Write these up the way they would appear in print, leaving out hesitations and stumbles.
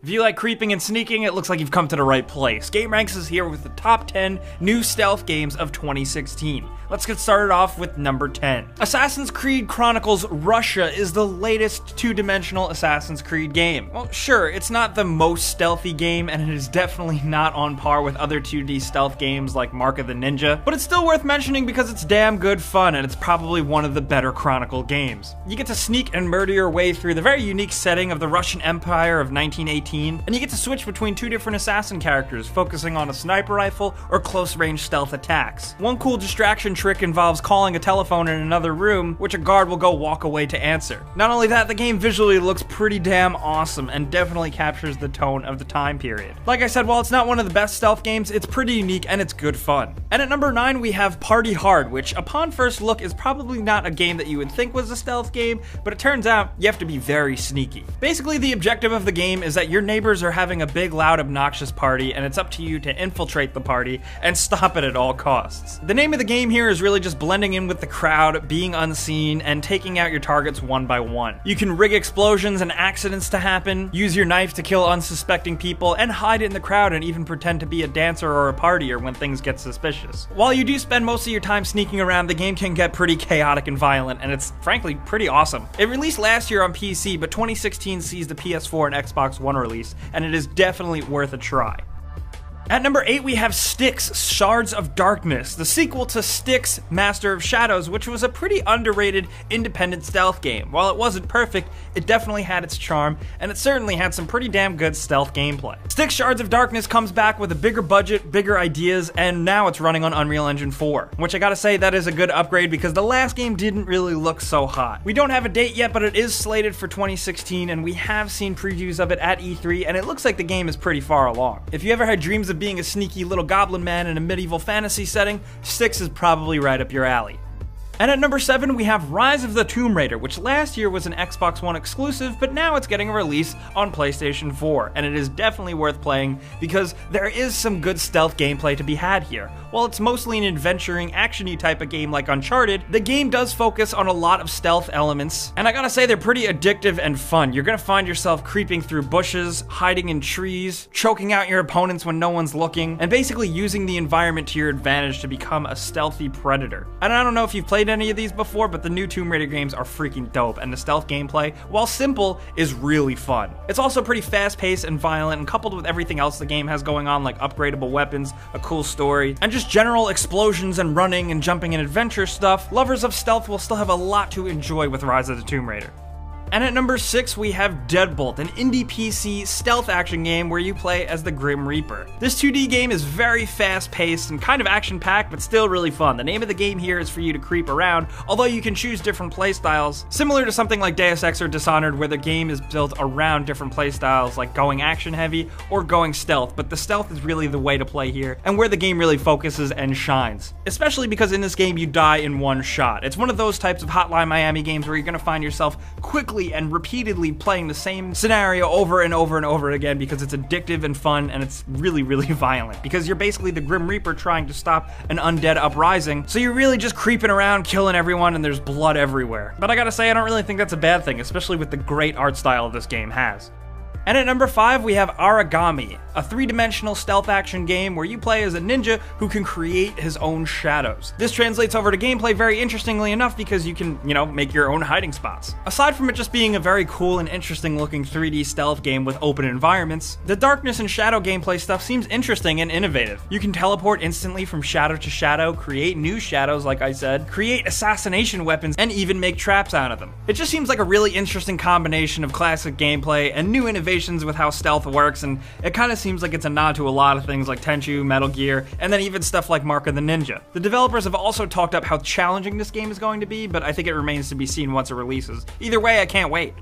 If you like creeping and sneaking, it looks like you've come to the right place. GameRanks is here with the top 10 new stealth games of 2016. Let's get started off with number 10. Assassin's Creed Chronicles Russia is the latest two-dimensional Assassin's Creed game. Well, sure, it's not the most stealthy game, and it is definitely not on par with other 2D stealth games like Mark of the Ninja, but it's still worth mentioning because it's damn good fun, and it's probably one of the better Chronicle games. You get to sneak and murder your way through the very unique setting of the Russian Empire of 1918, and you get to switch between two different assassin characters, focusing on a sniper rifle or close-range stealth attacks. One cool distraction trick involves calling a telephone in another room, which a guard will go walk away to answer. Not only that, the game visually looks pretty damn awesome and definitely captures the tone of the time period. Like I said, while it's not one of the best stealth games, it's pretty unique and it's good fun. And at number 9, we have Party Hard, which upon first look is probably not a game that you would think was a stealth game, but it turns out you have to be very sneaky. Basically, the objective of the game is that your neighbors are having a big, loud, obnoxious party, and it's up to you to infiltrate the party and stop it at all costs. The name of the game here is really just blending in with the crowd, being unseen, and taking out your targets one by one. You can rig explosions and accidents to happen, use your knife to kill unsuspecting people, and hide in the crowd and even pretend to be a dancer or a partier when things get suspicious. While you do spend most of your time sneaking around, the game can get pretty chaotic and violent, and it's frankly pretty awesome. It released last year on PC, but 2016 sees the PS4 and Xbox One release, and it is definitely worth a try. At number 8, we have Styx: Shards of Darkness, the sequel to Styx: Master of Shadows, which was a pretty underrated independent stealth game. While it wasn't perfect, it definitely had its charm, and it certainly had some pretty damn good stealth gameplay. Styx: Shards of Darkness comes back with a bigger budget, bigger ideas, and now it's running on Unreal Engine 4, which I gotta say, that is a good upgrade because the last game didn't really look so hot. We don't have a date yet, but it is slated for 2016, and we have seen previews of it at E3, and it looks like the game is pretty far along. If you ever had dreams of being a sneaky little goblin man in a medieval fantasy setting, Styx is probably right up your alley. And at number 7, we have Rise of the Tomb Raider, which last year was an Xbox One exclusive, but now it's getting a release on PlayStation 4, and it is definitely worth playing because there is some good stealth gameplay to be had here. While it's mostly an adventuring, action-y type of game like Uncharted, the game does focus on a lot of stealth elements, and I gotta say they're pretty addictive and fun. You're gonna find yourself creeping through bushes, hiding in trees, choking out your opponents when no one's looking, and basically using the environment to your advantage to become a stealthy predator. And I don't know if you've played any of these before, but the new Tomb Raider games are freaking dope, and the stealth gameplay, while simple, is really fun. It's also pretty fast-paced and violent, and coupled with everything else the game has going on, like upgradable weapons, a cool story, and just general explosions and running and jumping and adventure stuff, lovers of stealth will still have a lot to enjoy with Rise of the Tomb Raider. And at number 6, we have Deadbolt, an indie PC stealth action game where you play as the Grim Reaper. This 2D game is very fast-paced and kind of action-packed, but still really fun. The name of the game here is for you to creep around, although you can choose different playstyles, similar to something like Deus Ex or Dishonored, where the game is built around different playstyles, like going action-heavy or going stealth, but the stealth is really the way to play here, and where the game really focuses and shines. Especially because in this game you die in one shot. It's one of those types of Hotline Miami games where you're gonna find yourself quickly and repeatedly playing the same scenario over and over and over again because it's addictive and fun, and it's really, really violent because you're basically the Grim Reaper trying to stop an undead uprising, so you're really just creeping around, killing everyone, and there's blood everywhere. But I gotta say, I don't really think that's a bad thing, especially with the great art style this game has. And at number 5, we have Aragami, a 3-dimensional stealth action game where you play as a ninja who can create his own shadows. This translates over to gameplay very interestingly enough because you can, make your own hiding spots. Aside from it just being a very cool and interesting looking 3D stealth game with open environments, the darkness and shadow gameplay stuff seems interesting and innovative. You can teleport instantly from shadow to shadow, create new shadows like I said, create assassination weapons, and even make traps out of them. It just seems like a really interesting combination of classic gameplay and new innovation with how stealth works, and it kind of seems like it's a nod to a lot of things like Tenchu, Metal Gear, and then even stuff like Mark of the Ninja. The developers have also talked up how challenging this game is going to be, but I think it remains to be seen once it releases. Either way, I can't wait.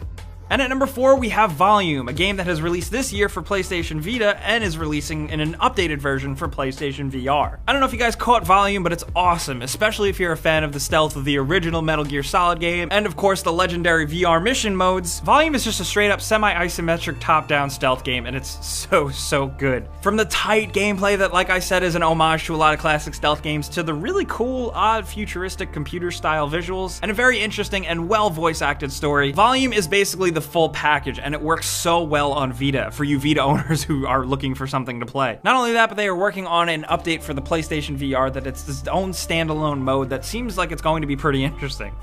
And at number 4, we have Volume, a game that has released this year for PlayStation Vita and is releasing in an updated version for PlayStation VR. I don't know if you guys caught Volume, but it's awesome, especially if you're a fan of the stealth of the original Metal Gear Solid game, and of course the legendary VR mission modes. Volume is just a straight up semi-isometric top-down stealth game, and it's so good. From the tight gameplay that, like I said, is an homage to a lot of classic stealth games, to the really cool, odd, futuristic computer-style visuals, and a very interesting and well voice-acted story, Volume is basically the full package, and it works so well on Vita for you Vita owners who are looking for something to play. Not only that, but they are working on an update for the PlayStation VR that it's its own standalone mode that seems like it's going to be pretty interesting.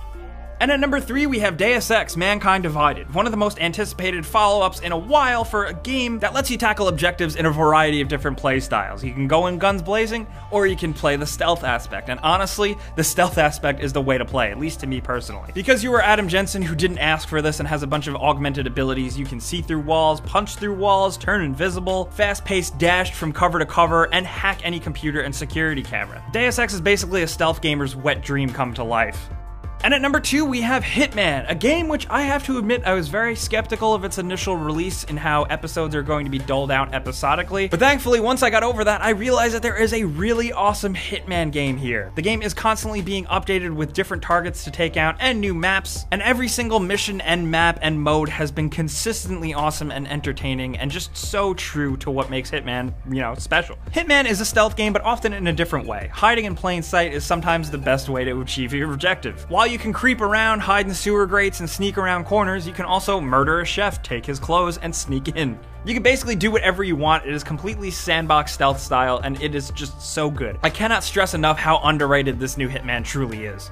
And at number 3, we have Deus Ex: Mankind Divided, one of the most anticipated follow-ups in a while for a game that lets you tackle objectives in a variety of different play styles. You can go in guns blazing, or you can play the stealth aspect, and honestly, the stealth aspect is the way to play, at least to me personally. Because you are Adam Jensen, who didn't ask for this and has a bunch of augmented abilities, you can see through walls, punch through walls, turn invisible, fast-paced dash from cover to cover, and hack any computer and security camera. Deus Ex is basically a stealth gamer's wet dream come to life. And at number 2, we have Hitman, a game which I have to admit I was very skeptical of its initial release and how episodes are going to be doled out episodically. But thankfully, once I got over that, I realized that there is a really awesome Hitman game here. The game is constantly being updated with different targets to take out and new maps, and every single mission and map and mode has been consistently awesome and entertaining and just so true to what makes Hitman, special. Hitman is a stealth game, but often in a different way. Hiding in plain sight is sometimes the best way to achieve your objective. While you can creep around, hide in sewer grates, and sneak around corners, you can also murder a chef, take his clothes, and sneak in. You can basically do whatever you want. It is completely sandbox stealth style, and it is just so good. I cannot stress enough how underrated this new Hitman truly is.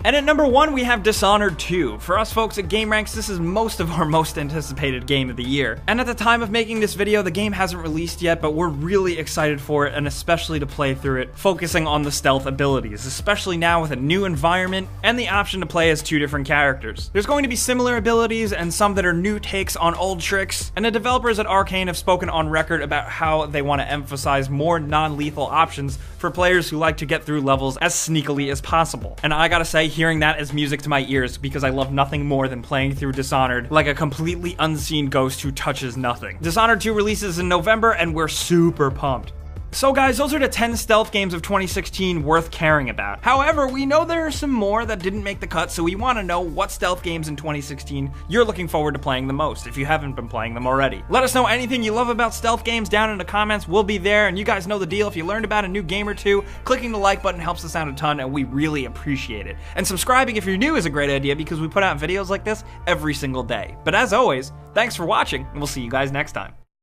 And at number 1, we have Dishonored 2. For us folks at GameRanks, this is most of our most anticipated game of the year. And at the time of making this video, the game hasn't released yet, but we're really excited for it, and especially to play through it, focusing on the stealth abilities, especially now with a new environment and the option to play as 2 different characters. There's going to be similar abilities and some that are new takes on old tricks, and the developers at Arcane have spoken on record about how they want to emphasize more non-lethal options for players who like to get through levels as sneakily as possible. And I gotta say, hearing that is music to my ears because I love nothing more than playing through Dishonored like a completely unseen ghost who touches nothing. Dishonored 2 releases in November, and we're super pumped. So guys, those are the 10 stealth games of 2016 worth caring about. However, we know there are some more that didn't make the cut, so we want to know what stealth games in 2016 you're looking forward to playing the most, if you haven't been playing them already. Let us know anything you love about stealth games down in the comments. We'll be there, and you guys know the deal. If you learned about a new game or two, clicking the like button helps us out a ton, and we really appreciate it. And subscribing if you're new is a great idea because we put out videos like this every single day. But as always, thanks for watching, and we'll see you guys next time.